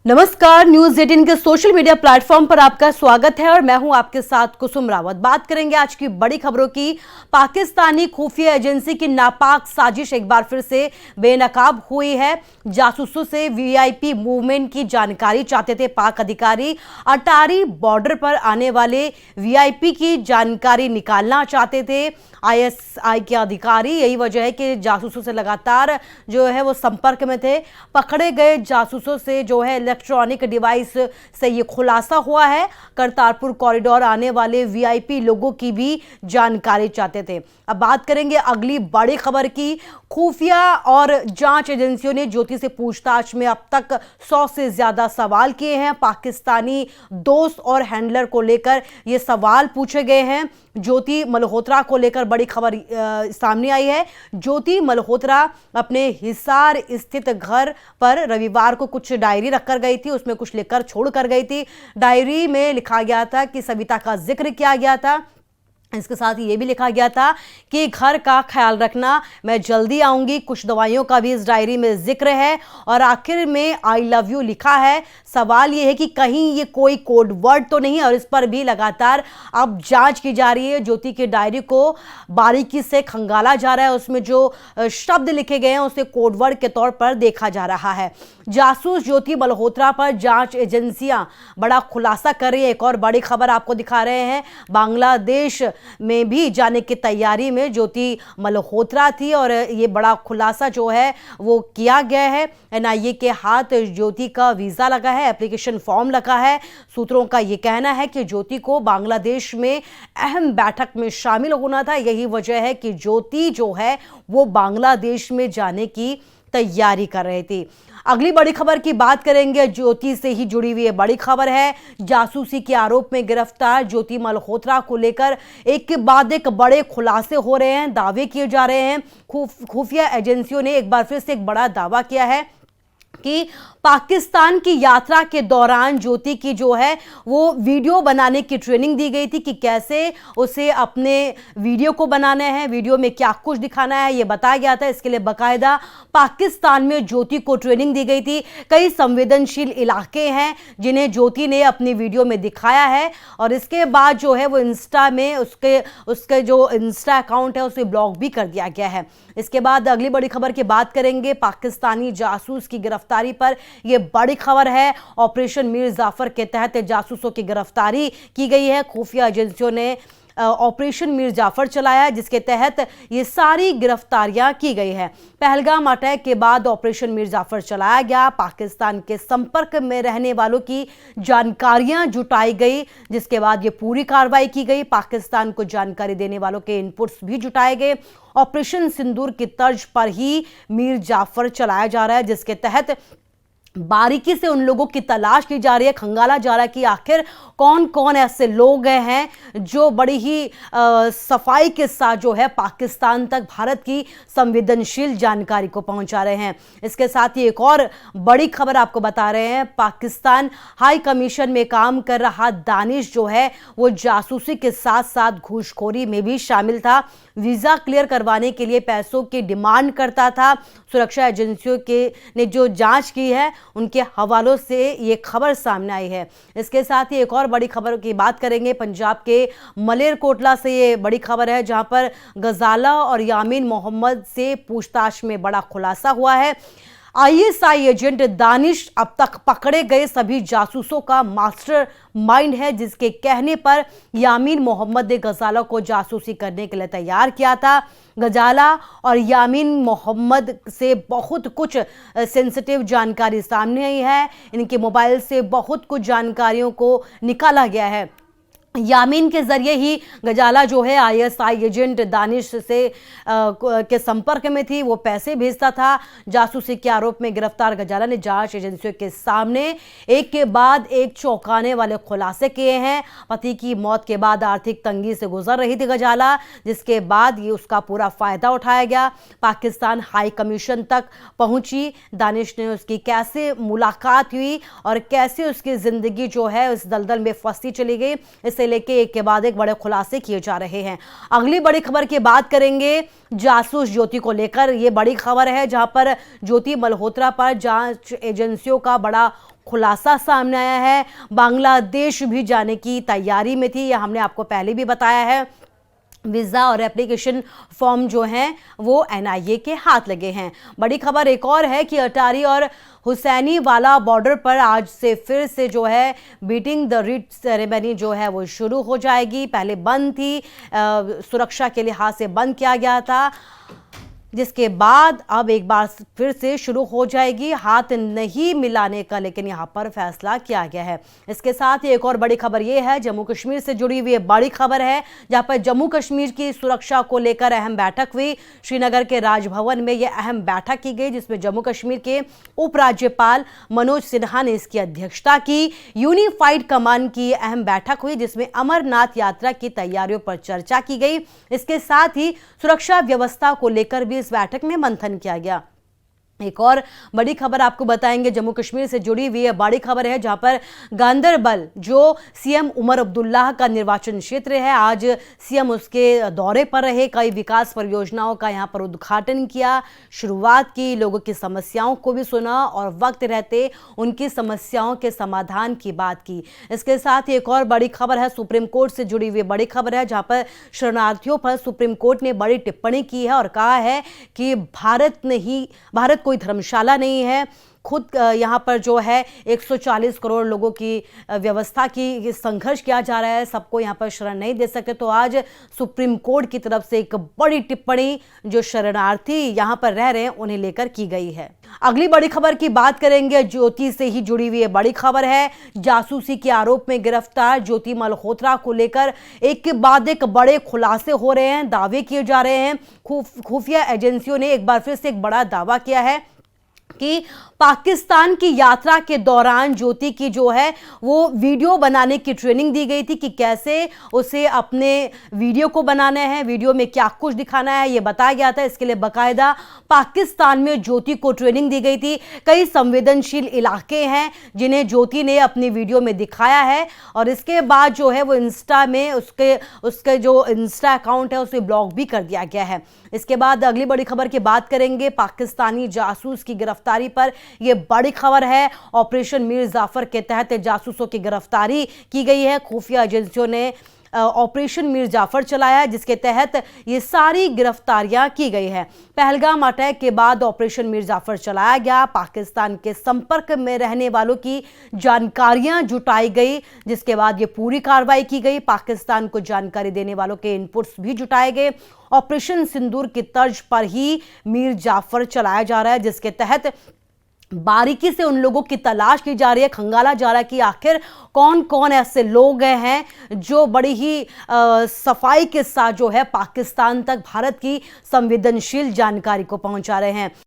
नमस्कार, न्यूज 18 के social media platform पर आपका स्वागत है और मैं हूं आपके साथ कुसुम रावत। बात करेंगे आज की बड़ी खबरों की। पाकिस्तानी खुफिया एजेंसी की नापाक साजिश एक बार फिर से बेनकाब हुई है। जासूसों से वीआईपी मूवमेंट की जानकारी चाहते थे पाक अधिकारी। अटारी बॉर्डर पर आने वाले वीआईपी की जानकारी निकालना चाहते थे आईएसआई के अधिकारी। यही वजह है कि जासूसों से लगातार जो है वो संपर्क में थे। पकड़े गए जासूसों से जो है इलेक्ट्रॉनिक डिवाइस से ये खुलासा हुआ है। करतारपुर कॉरिडोर आने वाले वीआईपी लोगों की भी जानकारी चाहते थे। अब बात करेंगे अगली बड़ी खबर की। खुफिया और जांच एजेंसियों ने ज्योति से पूछताछ में अब तक 100 से ज्यादा सवाल किए हैं। पाकिस्तानी दोस्त और हैंडलर को लेकर ये सवाल पूछे गए हैं। ज्योति मल्होत्रा को लेकर बड़ी खबर सामने आई है। ज्योति मल्होत्रा अपने हिसार स्थित घर पर रविवार को कुछ डायरी रखकर गई थी, उसमें कुछ लिखकर छोड़ कर गई थी। डायरी में लिखा गया था कि सविता का जिक्र किया गया था। इसके साथ ही ये भी लिखा गया था कि घर का ख्याल रखना, मैं जल्दी आऊंगी। कुछ दवाइयों का भी इस डायरी में जिक्र है और आखिर में आई लव यू लिखा है। सवाल ये है कि कहीं ये कोई कोड वर्ड तो नहीं है और इस पर भी लगातार अब जांच की जा रही है। ज्योति की डायरी को बारीकी से खंगाला जा रहा है, उसमें जो शब्द लिखे गए हैं उसे कोड वर्ड के तौर पर देखा जा रहा है। जासूस ज्योति मल्होत्रा पर जांच एजेंसियां बड़ा खुलासा कर रही है। एक और बड़ी खबर आपको दिखा रहे हैं। बांग्लादेश में भी जाने की तैयारी में ज्योति मल्होत्रा थी और ये बड़ा खुलासा जो है वो किया गया है। एनआईए के हाथ ज्योति का वीजा लगा है, एप्लीकेशन फॉर्म लगा है। सूत्रों का ये कहना है कि ज्योति को बांग्लादेश में अहम बैठक में शामिल होना था। यही वजह है कि ज्योति जो है वो बांग्लादेश में जाने की तैयारी कर रही थी। अगली बड़ी खबर की बात करेंगे। ज्योति से ही जुड़ी हुई बड़ी खबर है। जासूसी के आरोप में गिरफ्तार ज्योति मल्होत्रा को लेकर एक के बाद एक बड़े खुलासे हो रहे हैं, दावे किए जा रहे हैं। खुफिया एजेंसियों ने एक बार फिर से एक बड़ा दावा किया है कि पाकिस्तान की यात्रा के दौरान ज्योति की जो है वो वीडियो बनाने की ट्रेनिंग दी गई थी कि कैसे उसे अपने वीडियो को बनाना है, वीडियो में क्या कुछ दिखाना है, ये बताया गया था। इसके लिए बाकायदा पाकिस्तान में ज्योति को ट्रेनिंग दी गई थी। कई संवेदनशील इलाके हैं जिन्हें ज्योति ने अपनी वीडियो में दिखाया है और इसके बाद जो है वो इंस्टा में उसके जो इंस्टा अकाउंट है उसे ब्लॉक भी कर दिया गया है। इसके बाद अगली बड़ी खबर की बात करेंगे। पाकिस्तानी जासूस की गिरफ्तारी पर यह बड़ी खबर है। ऑपरेशन मीर जाफर के तहत जासूसों की गिरफ्तारी की गई है। खुफिया एजेंसियों ने ऑपरेशन मीर जाफर चलाया जिसके तहत ये सारी गिरफ्तारियां की गई है। पहलगाम अटैक के बाद ऑपरेशन मीर जाफर चलाया गया। पाकिस्तान के संपर्क में रहने वालों की जानकारियां जुटाई गई जिसके बाद ये पूरी कार्रवाई की गई। पाकिस्तान को जानकारी देने वालों के इनपुट्स भी जुटाए गए। ऑपरेशन सिंदूर की तर्ज पर ही मीर जाफर चलाया जा रहा है जिसके तहत बारीकी से उन लोगों की तलाश की जा रही है, खंगाला जा रहा है कि आखिर कौन कौन ऐसे लोग हैं जो बड़ी ही सफाई के साथ जो है पाकिस्तान तक भारत की संवेदनशील जानकारी को पहुंचा रहे हैं। इसके साथ ही एक और बड़ी खबर आपको बता रहे हैं। पाकिस्तान हाई कमीशन में काम कर रहा दानिश जो है वो जासूसी के साथ साथ घूसखोरी में भी शामिल था। वीजा क्लियर करवाने के लिए पैसों की डिमांड करता था। सुरक्षा एजेंसियों के ने जो जांच की है उनके हवालों से ये खबर सामने आई है। इसके साथ ही एक और बड़ी खबर की बात करेंगे। पंजाब के मलेरकोटला से ये बड़ी खबर है जहां पर गजाला और यामीन मोहम्मद से पूछताछ में बड़ा खुलासा हुआ है। आईएसआई एजेंट दानिश अब तक पकड़े गए सभी जासूसों का मास्टर माइंड है जिसके कहने पर यामीन मोहम्मद ने गजाला को जासूसी करने के लिए तैयार किया था। गजाला और यामीन मोहम्मद से बहुत कुछ सेंसिटिव जानकारी सामने आई है। इनके मोबाइल से बहुत कुछ जानकारियों को निकाला गया है। यामीन के जरिए ही गजाला जो है आईएसआई एजेंट दानिश से के संपर्क में थी, वो पैसे भेजता था। जासूसी के आरोप में गिरफ्तार गजाला ने जांच एजेंसियों के सामने एक के बाद एक चौंकाने वाले खुलासे किए हैं। पति की मौत के बाद आर्थिक तंगी से गुजर रही थी गजाला, जिसके बाद ये उसका पूरा फायदा उठाया गया। पाकिस्तान हाई कमीशन तक पहुंची। दानिश ने उसकी कैसे मुलाकात हुई और कैसे उसकी जिंदगी जो है उस दलदल में फंसती चली गई, इसे लेके एक के बाद एक बड़े खुलासे किए जा रहे हैं। अगली बड़ी खबर की बात करेंगे जासूस ज्योति को लेकर। यह बड़ी खबर है जहां पर ज्योति मल्होत्रा पर जांच एजेंसियों का बड़ा खुलासा सामने आया है। बांग्लादेश भी जाने की तैयारी में थी, यह हमने आपको पहले भी बताया है। वीज़ा और एप्लीकेशन फॉर्म जो हैं वो एनआईए के हाथ लगे हैं। बड़ी खबर एक और है कि अटारी और हुसैनी वाला बॉर्डर पर आज से फिर से जो है बीटिंग द रिट सेरेमनी जो है वो शुरू हो जाएगी। पहले बंद थी, सुरक्षा के लिहाज से बंद किया गया था, जिसके बाद अब एक बार फिर से शुरू हो जाएगी। हाथ नहीं मिलाने का लेकिन यहाँ पर फैसला किया गया है। इसके साथ ही एक और बड़ी खबर ये है, जम्मू कश्मीर से जुड़ी हुई बड़ी खबर है, जहाँ पर जम्मू कश्मीर की सुरक्षा को लेकर अहम बैठक हुई। श्रीनगर के राजभवन में यह अहम बैठक की गई, जिसमें जम्मू कश्मीर के उपराज्यपाल मनोज सिन्हा ने इसकी अध्यक्षता की। यूनिफाइड कमान की अहम बैठक हुई, जिसमें अमरनाथ यात्रा की तैयारियों पर चर्चा की गई। इसके साथ ही सुरक्षा व्यवस्था को लेकर भी इस बैठक में मंथन किया गया। एक और बड़ी खबर आपको बताएंगे, जम्मू कश्मीर से जुड़ी हुई बड़ी खबर है, जहां पर गांदरबल जो सीएम उमर अब्दुल्लाह का निर्वाचन क्षेत्र है, आज सीएम उसके दौरे पर रहे। कई विकास परियोजनाओं का यहां पर उद्घाटन किया, शुरुआत की, लोगों की समस्याओं को भी सुना और वक्त रहते उनकी समस्याओं के समाधान की बात की। इसके साथ ही एक और बड़ी खबर है, सुप्रीम कोर्ट से जुड़ी हुई बड़ी खबर है, जहां पर शरणार्थियों पर सुप्रीम कोर्ट ने बड़ी टिप्पणी की है और कहा है कि भारत कोई धर्मशाला नहीं है। खुद यहाँ पर जो है 140 करोड़ लोगों की व्यवस्था की संघर्ष किया जा रहा है, सबको यहाँ पर शरण नहीं दे सकते। तो आज सुप्रीम कोर्ट की तरफ से एक बड़ी टिप्पणी जो शरणार्थी यहाँ पर रह रहे हैं उन्हें लेकर की गई है। अगली बड़ी खबर की बात करेंगे, ज्योति से ही जुड़ी हुई बड़ी खबर है। जासूसी के आरोप में गिरफ्तार ज्योति मल्होत्रा को लेकर एक के बाद एक बड़े खुलासे हो रहे हैं, दावे किए जा रहे हैं। खुफिया एजेंसियों ने एक बार फिर से एक बड़ा दावा किया है कि पाकिस्तान की यात्रा के दौरान ज्योति की जो है वो वीडियो बनाने की ट्रेनिंग दी गई थी कि कैसे उसे अपने वीडियो को बनाना है, वीडियो में क्या कुछ दिखाना है, ये बताया गया था। इसके लिए बाकायदा पाकिस्तान में ज्योति को ट्रेनिंग दी गई थी। कई संवेदनशील इलाके हैं जिन्हें ज्योति ने अपनी वीडियो में दिखाया है और इसके बाद जो है वो इंस्टा में उसके जो इंस्टा अकाउंट है उसे ब्लॉक भी कर दिया गया है। इसके बाद अगली बड़ी खबर की बात करेंगे, पाकिस्तानी जासूस की गिरफ्तारी पर। यह बड़ी खबर है, ऑपरेशन मीर जाफर के तहत जासूसों की गिरफ्तारी की गई है। खुफिया एजेंसियों ने ऑपरेशन मीर जाफर चलाया है, जिसके तहत ये सारी गिरफ्तारियां की गई है। पहलगाम अटैक के बाद ऑपरेशन मीर जाफर चलाया गया, पाकिस्तान के संपर्क में रहने वालों की जानकारियां जुटाई गई, जिसके बाद ये पूरी कार्रवाई की गई। पाकिस्तान को जानकारी देने वालों के इनपुट्स भी जुटाए गए। ऑपरेशन सिंदूर की तर्ज पर ही मीर जाफर चलाया जा रहा है, जिसके तहत बारीकी से उन लोगों की तलाश की जा रही है, खंगाला जा रहा है कि आखिर कौन कौन ऐसे लोग हैं जो बड़ी ही सफाई के साथ जो है पाकिस्तान तक भारत की संवेदनशील जानकारी को पहुंचा रहे हैं।